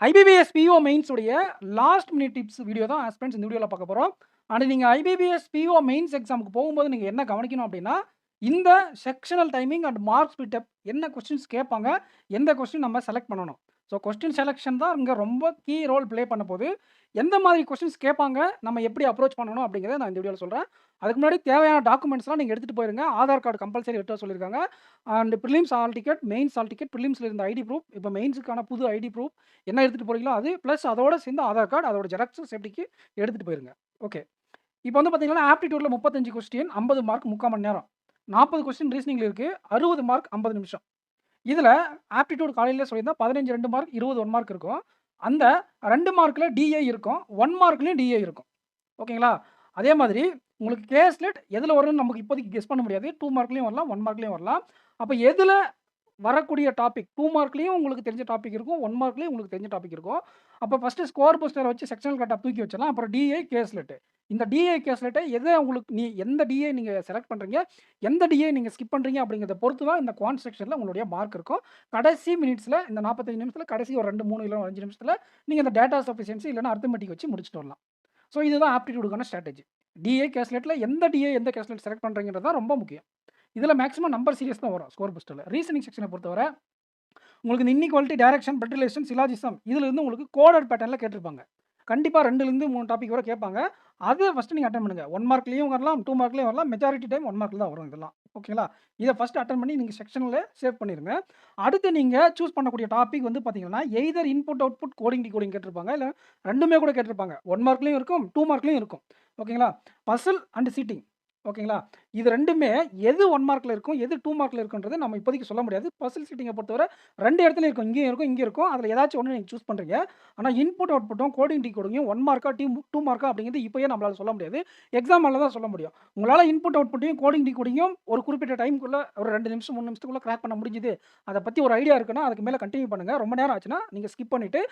IBPS PO mains உடைய last minute tips video தான் aspirants இந்த வீடியோவில் பார்க்க போகிறோம். அண்ட் நீங்கள் ஐபிபிஎஸ் பிஓ மெயின்ஸ் எக்ஸாமுக்கு போகும்போது நீங்கள் என்ன கவனிக்கணும் அப்படின்னா, இந்த sectional timing and marks split up என்ன கொஸ்டின்ஸ் கேட்பாங்க, எந்த கொஸ்டின் நம்ம செலக்ட் பண்ணணும். ஸோ கொஸ்டின் செலெக்ஷன் தான் இங்கே ரொம்ப கீ ரோல் ப்ளே பண்ண போது. எந்த மாதிரி கொஸ்டின்ஸ் கேட்பாங்க, நம்ம எப்படி அப்ரோச் பண்ணணும் அப்படிங்கிறத நான் இந்த வீடியோவில் சொல்கிறேன். அதுக்கு முன்னாடி தேவையான டாக்குமெண்ட்ஸ்லாம் நீங்கள் எடுத்துகிட்டு போயிருங்க. ஆதார் கார்டு கம்பல்சரி எடுத்து வர சொல்லியிருக்காங்க. And prelims hall ticket, mains hall ticket, ப்ரிலிம்ஸில் இருந்த ஐடி ப்ரூஃப், இப்போ மெயின்ஸுக்கான புது ஐடி ப்ரூஃப் என்ன எடுத்துகிட்டு போகிறீங்களோ அது, ப்ளஸ் அதோட சேர்ந்து ஆதார் கார்டு, அதோட ஜெராக்ஸ் சேஃப்டிக்கு எடுத்துகிட்டு போயிருங்க. ஓகே, இப்போ வந்து பார்த்தீங்கன்னா ஆப்டிடியூடில் 35 கொஸ்டின் 50 மார்க் 3/4 மணி நேரம், 40 கொஸ்டின் ரீசனிங்கில் இருக்குது, 60 மார்க் 50 நிமிஷம். இதில் ஆப்டிடியூட் காலையிலே சொல்லியிருந்தா 15 2 மார்க் 20 1 மார்க் இருக்கும். அந்த 2 மார்க்கில் டிஏ இருக்கும், 1 மார்க்லேயும் டிஏ இருக்கும். ஓகேங்களா? அதே மாதிரி உங்களுக்கு கேஸ்லெட் எதில் வரும்னு நமக்கு இப்போதைக்கு கெஸ் பண்ண முடியாது. 2 மார்க்லேயும் வரலாம், 1 மார்க்லேயும் வரலாம். அப்போ எதில் வரக்கூடிய டாபிக் 2 மார்க்லேயும் உங்களுக்கு தெரிஞ்ச டாபிக் இருக்கும், 1 மார்க்லேயும் உங்களுக்கு தெரிஞ்ச டாபிக் இருக்கும். அப்போ ஃபஸ்ட்டு ஸ்கோர் போஸ்டரை வச்சு செக்ஷனல் கட் ஆஃப் தூக்கி வச்சிடலாம். அப்புறம் டிஏ கேஸ்லெட்டு. இந்த டிஏ கேஸ்லெட்டை எதை உங்களுக்கு எந்த டிஏ நீங்கள் செலக்ட் பண்ணுறீங்க, எந்த டிஏ நீங்கள் ஸ்கிப் பண்ணுறீங்க அப்படிங்கிறத பொறுத்து தான் இந்த குவான்ட் செக்ஷனில் உங்களுடைய மார்க் இருக்கும். கடைசி மினிட்ஸில் இந்த 45 நிமிஷத்தில் கடைசி ஒரு 2 3 இல்லை 5 நிமிஷத்தில் நீங்கள் இந்த டேட்டா சஃபிஷியன்சி இல்லைனா அரித்மெட்டிக் வச்சு முடிச்சுட்டு வரலாம். ஸோ இதுதான் ஆப்டிடியூடுக்கான ஸ்ட்ராட்டஜி. டிஏ கேஸ்லெட்டில் எந்த டிஏ எந்த கேஸ்லெட் செலக்ட் பண்ணுறீங்கிறது தான் ரொம்ப முக்கியம். இதில் மேக்ஸிமம் நம்பர் சீரியஸ் தான் வரும் ஸ்கோர் புஸ்டரில். ரீசனிங் செக்ஷனை பொறுத்தவரை உங்களுக்கு இந்த இன்இக்வாலிட்டி, டைரக்ஷன், பெர்டிலேஷன், சிலாஜிசம் இதிலிருந்து உங்களுக்கு கோடட் பேட்டர்னில் கேட்டிருப்பாங்க. கண்டிப்பாக 2லேருந்து 3 டாபிக் வரை கேட்பாங்க. அதை ஃபஸ்ட்டு நீங்கள் அட்டன் பண்ணுங்கள். 1 மார்க்லேயும் வரலாம், 2 மார்க்லேயும் வரலாம். மெஜாரிட்டி டைம் 1 மார்க்கில் தான் வரும் இதெல்லாம். ஓகேங்களா? இதை ஃபஸ்ட்டு அட்டன் பண்ணி நீங்கள் செக்ஷனில் சேவ் பண்ணிடுங்க. அடுத்து நீங்கள் சூஸ் பண்ணக்கூடிய டாபிக் வந்து பார்த்தீங்கன்னா, either input output coding decoding கேட்டிருப்பாங்க, இல்லை 2மே கூட கேட்டிருப்பாங்க. 1 மார்க்லேயும் இருக்கும், 2 மார்க்லேயும் இருக்கும். ஓகேங்களா? Puzzle and seating. ஓகேங்களா? இது 2மே எது 1 மார்க்கில் இருக்கும், எது 2 மார்க்கில் இருக்குன்றது நம்ம இப்போதைக்கு சொல்ல முடியாது. பசில் சீட்டிங்கை பொறுத்தவரை 2 இடத்துலையும் இருக்கும். இங்கேயும் இருக்கும், இங்கே இருக்கும். அதில் ஏதாச்சும் ஒன்று நீங்கள் சூஸ் பண்ணுறீங்க. ஆனால் இன்புட் அவுட்புட்டும் கோடிங் டிகோடிங்கும் 1 மார்க்கா 2 மார்க்கா அப்படிங்கிறது இப்போயே நம்மளால் சொல்ல முடியாது. எக்ஸாம் ஹாலில் தான் சொல்ல முடியும். உங்களால் இன்புட் அவுட்புட்டையும் கோடிங் டிகோடிங்கும் ஒரு குறிப்பிட்ட டைமுக்குள்ளே ஒரு 2 நிமிஷம் 3 நிமிஷத்துக்குள்ளே கிராக் பண்ண முடிஞ்சுது, அதை பற்றி ஒரு ஐடியா இருக்குன்னா அதுக்கு மேலே கண்டினியூ பண்ணுங்கள். ரொம்ப நேரம் ஆச்சுன்னா நீங்கள் ஸ்கிப் பண்ணிவிட்டு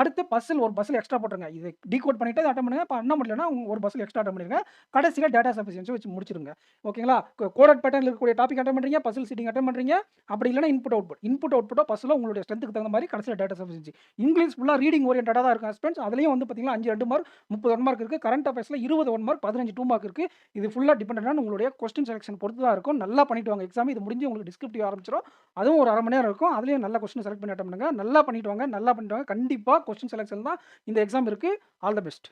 அடுத்து ஒரு பசில் எக்ஸ்ட்ரா போட்டுருங்க. இது டீகோட் பண்ணிவிட்டு அதை அட்டன் பண்ணுங்கள். இப்போ பண்ண முடியலன்னா ஒரு பசில் எக்ஸ்ட்ரா அட்டன் பண்ணிடுங்க. கடைசியில் டேட்டா சஃபிஷியன்சி வச்சு முடிச்சிருங்க. ஓகேங்களா? கோடட் பேட்டர்னில் இருக்கக்கூடிய டாபிக் அட்டன் பண்ணுறீங்க, பசில் சீட்டிங் அட்டன் பண்ணுறீங்க. அப்படி இல்லைனா இன்புட் அவுட்புட்டோ பசிலோ உங்களுடைய ஸ்ட்ரென்த்துக்கு தகுந்த மாதிரி கடைசியில் டேட்டா சஃபிஷியன்சி. இங்கிலீஷ் ஃபுல்லாக ரீடிங் ஓரியன்டாக தான் இருக்கும் ஆஸ்பிரண்ட்ஸ். அதுலேயும் வந்து பார்த்தீங்கன்னா 5 2 மார்க் 30 1 மார்க் இருக்குது. கரண்ட் அஃபேர்ஸில் 20 1 மார்க் 15 2 மார்க் இருக்குது. இது ஃபுல்லாக டிபெண்டன்ட் உங்களுடைய கொஸ்டின் செலெக்ஷன் பொறுத்து தான் இருக்கும். நல்லா பண்ணிட்டு வாங்க எக்ஸாம். இது முடிஞ்சு உங்களுக்கு டிஸ்கிரிப்டிவ் ஆரம்பிச்சிடும். அதுவும் ஒரு 1/2 மணி நேரம் இருக்கும். அதுலேயும் நல்ல கொஸ்டின் செலக்ட் பண்ணி அட்டன் பண்ணுங்கள். நல்லா பண்ணிட்டு வாங்க. கண்டிப்பாக கொஸ்டின் செலெக்ஷன் தான் இந்த எக்ஸாம் இருக்குது. All the best.